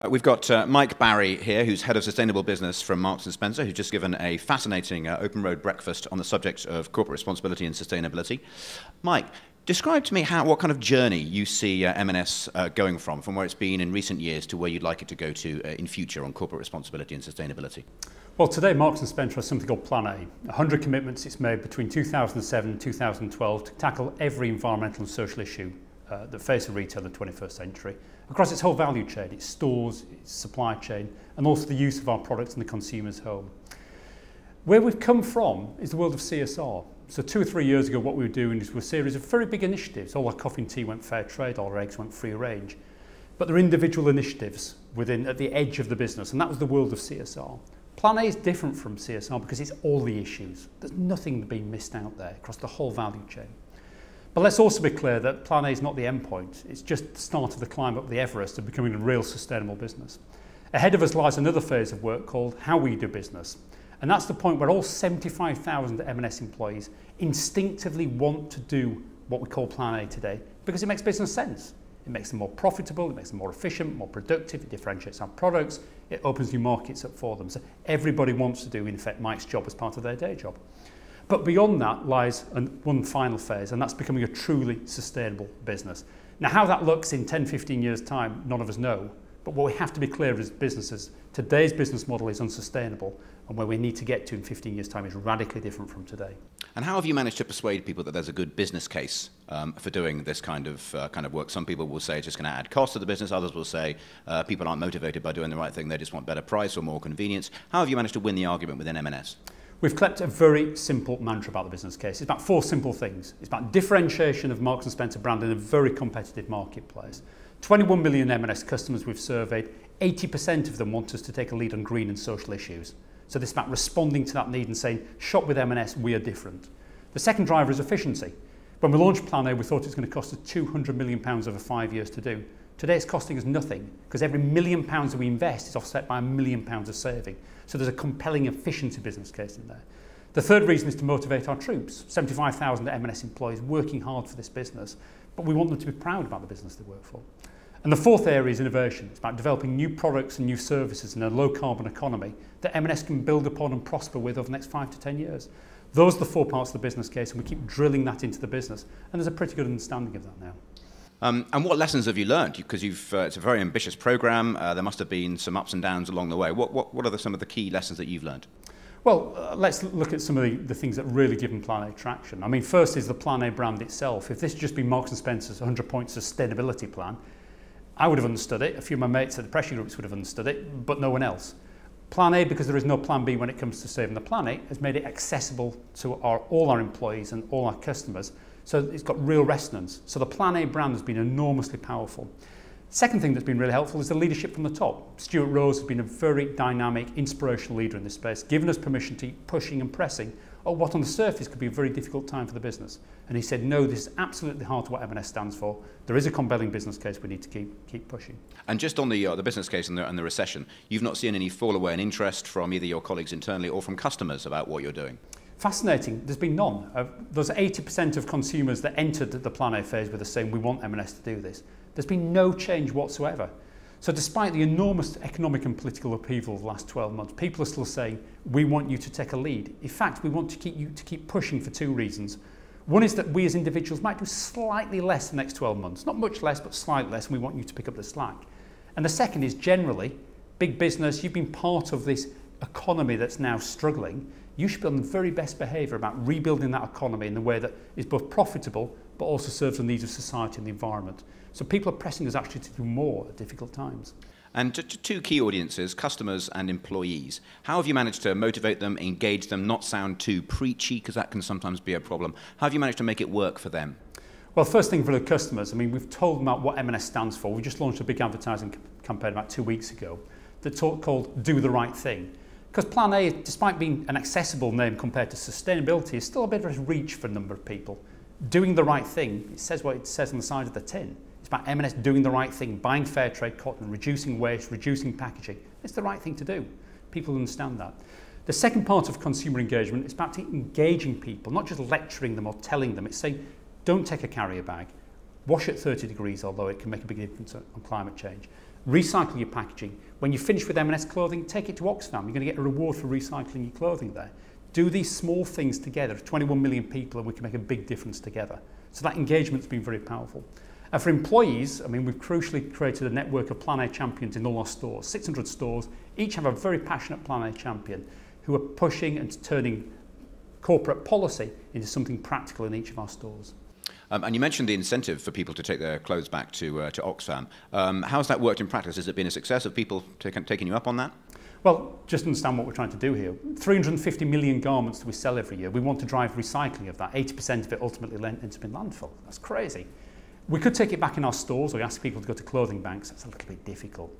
We've got Mike Barry here, who's Head of Sustainable Business from Marks & Spencer, who's just given a fascinating OpenRoad breakfast on the subject of corporate responsibility and sustainability. Mike, describe to me what kind of journey you see M&S going from where it's been in recent years to where you'd like it to go to in future on corporate responsibility and sustainability. Well, today Marks & Spencer has something called Plan A, 100 commitments it's made between 2007 and 2012 to tackle every environmental and social issue that face retail in the 21st century, across its whole value chain, its stores, its supply chain, and also the use of our products in the consumer's home. Where we've come from is the world of CSR. So 2 or 3 years ago, what we were doing is a series of very big initiatives. All our coffee and tea went fair trade, all our eggs went free range. But there are individual initiatives at the edge of the business, and that was the world of CSR. Plan A is different from CSR because it's all the issues. There's nothing being missed out there across the whole value chain. But let's also be clear that Plan A is not the end point. It's just the start of the climb up the Everest of becoming a real sustainable business. Ahead of us lies another phase of work called How We Do Business. And that's the point where all 75,000 M&S employees instinctively want to do what we call Plan A today because it makes business sense. It makes them more profitable, it makes them more efficient, more productive, it differentiates our products, it opens new markets up for them. So everybody wants to do, in effect, Mike's job as part of their day job. But beyond that lies one final phase, and that's becoming a truly sustainable business. Now, how that looks in 10, 15 years' time, none of us know. But what we have to be clear as businesses, today's business model is unsustainable, and where we need to get to in 15 years' time is radically different from today. And how have you managed to persuade people that there's a good business case for doing this kind of work? Some people will say it's just going to add cost to the business. Others will say people aren't motivated by doing the right thing. They just want better price or more convenience. How have you managed to win the argument within M&S? We've kept a very simple mantra about the business case. It's about 4 simple things. It's about differentiation of Marks & Spencer brand in a very competitive marketplace. 21 million M&S customers we've surveyed, 80% of them want us to take a lead on green and social issues. So this is about responding to that need and saying, shop with M&S, we are different. The second driver is efficiency. When we launched Plan A, we thought it was going to cost us £200 million over 5 years to do. Today it's costing us nothing because every £1 million that we invest is offset by £1 million of saving. So there's a compelling efficiency business case in there. The third reason is to motivate our troops. 75,000 M&S employees working hard for this business, but we want them to be proud about the business they work for. And the fourth area is innovation. It's about developing new products and new services in a low carbon economy that M&S can build upon and prosper with over the next 5 to 10 years. Those are the 4 parts of the business case, and we keep drilling that into the business, and there's a pretty good understanding of that now. And what lessons have you learned? Because it's a very ambitious program. There must have been some ups and downs along the way. What are some of the key lessons that you've learned? Well, let's look at some of the things that really give Plan A traction. I mean, first is the Plan A brand itself. If this had just been Marks & Spencer's 100-point sustainability plan, I would have understood it. A few of my mates at the pressure groups would have understood it, but no one else. Plan A, because there is no Plan B when it comes to saving the planet, has made it accessible to all our employees and all our customers. So it's got real resonance. So the Plan A brand has been enormously powerful. Second thing that's been really helpful is the leadership from the top. Stuart Rose has been a very dynamic, inspirational leader in this space, giving us permission to keep pushing and pressing on what on the surface could be a very difficult time for the business. And he said, no, this is absolutely hard to what M&S stands for. There is a compelling business case we need to keep pushing. And just on the business case and the recession, you've not seen any fall away in interest from either your colleagues internally or from customers about what you're doing? Fascinating, there's been none. Those 80% of consumers that entered the Plan A phase were saying, we want M&S to do this. There's been no change whatsoever. So despite the enormous economic and political upheaval of the last 12 months, people are still saying, we want you to take a lead. In fact, we want you to keep pushing for 2 reasons. One is that we as individuals might do slightly less the next 12 months. Not much less, but slightly less, and we want you to pick up the slack. And the second is generally, big business, you've been part of this economy that's now struggling. You should be on the very best behaviour about rebuilding that economy in a way that is both profitable but also serves the needs of society and the environment. So people are pressing us actually to do more at difficult times. And to 2 key audiences, customers and employees, how have you managed to motivate them, engage them, not sound too preachy, because that can sometimes be a problem? How have you managed to make it work for them? Well, first thing for the customers, I mean, we've told them about what M&S stands for. We just launched a big advertising campaign about 2 weeks ago that's called Do the Right Thing. Because Plan A, despite being an accessible name compared to sustainability, is still a bit of a reach for a number of people. Doing the right thing, it says what it says on the side of the tin. It's about M&S doing the right thing, buying fair trade cotton, reducing waste, reducing packaging. It's the right thing to do. People understand that. The second part of consumer engagement is about engaging people, not just lecturing them or telling them. It's saying, don't take a carrier bag. Wash at 30 degrees, although it can make a big difference on climate change. Recycle your packaging. When you finish with M&S clothing, take it to Oxfam. You're going to get a reward for recycling your clothing there. Do these small things together. 21 million people, and we can make a big difference together. So that engagement's been very powerful. And for employees, I mean, we've crucially created a network of Plan A champions in all our stores. 600 stores, each have a very passionate Plan A champion who are pushing and turning corporate policy into something practical in each of our stores. And you mentioned the incentive for people to take their clothes back to Oxfam. How's that worked in practice? Has it been a success? Have people taken you up on that? Well, just understand what we're trying to do here. 350 million garments that we sell every year. We want to drive recycling of that. 80% of it ultimately ends up in landfill. That's crazy. We could take it back in our stores or ask people to go to clothing banks. That's a little bit difficult.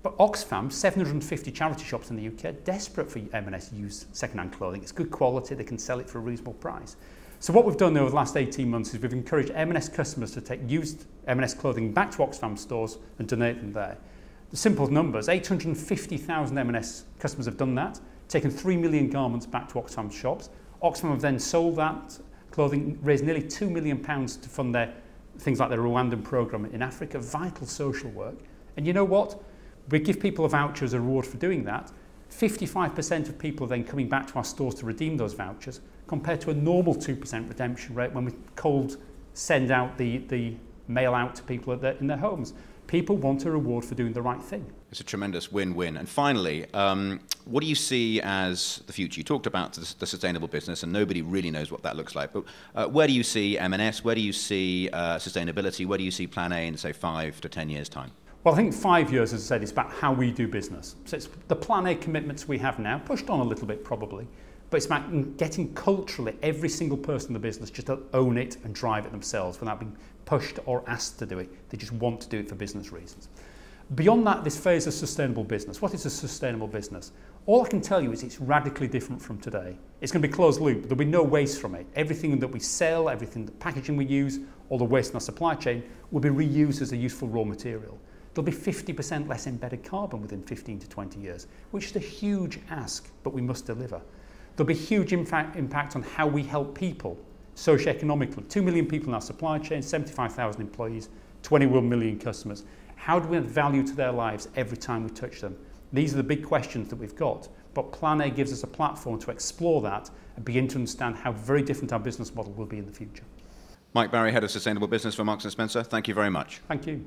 But Oxfam, 750 charity shops in the UK, are desperate for M&S used second-hand clothing. It's good quality. They can sell it for a reasonable price. So what we've done over the last 18 months is we've encouraged M&S customers to take used M&S clothing back to Oxfam stores and donate them there. The simple numbers, 850,000 M&S customers have done that, taken 3 million garments back to Oxfam shops. Oxfam have then sold that clothing, raised nearly £2 million to fund their things like the Rwandan programme in Africa, vital social work. And you know what? We give people a voucher as a reward for doing that. 55% of people are then coming back to our stores to redeem those vouchers, compared to a normal 2% redemption rate when we cold send out the mail out to people in their homes. People want a reward for doing the right thing. It's a tremendous win-win. And finally, what do you see as the future? You talked about the sustainable business, and nobody really knows what that looks like. But where do you see M&S? Where do you see sustainability? Where do you see Plan A in, say, 5 to 10 years' time? Well, I think 5 years, as I said, is about how we do business. So it's the Plan A commitments we have now, pushed on a little bit probably, but it's about getting culturally every single person in the business just to own it and drive it themselves without being pushed or asked to do it. They just want to do it for business reasons. Beyond that, this phase of sustainable business. What is a sustainable business? All I can tell you is it's radically different from today. It's going to be closed loop. There'll be no waste from it. Everything that we sell, everything, the packaging we use, all the waste in our supply chain will be reused as a useful raw material. There'll be 50% less embedded carbon within 15 to 20 years, which is a huge ask, but we must deliver. There'll be huge impact on how we help people, socioeconomically. 2 million people in our supply chain, 75,000 employees, 21 million customers. How do we add value to their lives every time we touch them? These are the big questions that we've got, but Plan A gives us a platform to explore that and begin to understand how very different our business model will be in the future. Mike Barry, Head of Sustainable Business for Marks & Spencer, thank you very much. Thank you.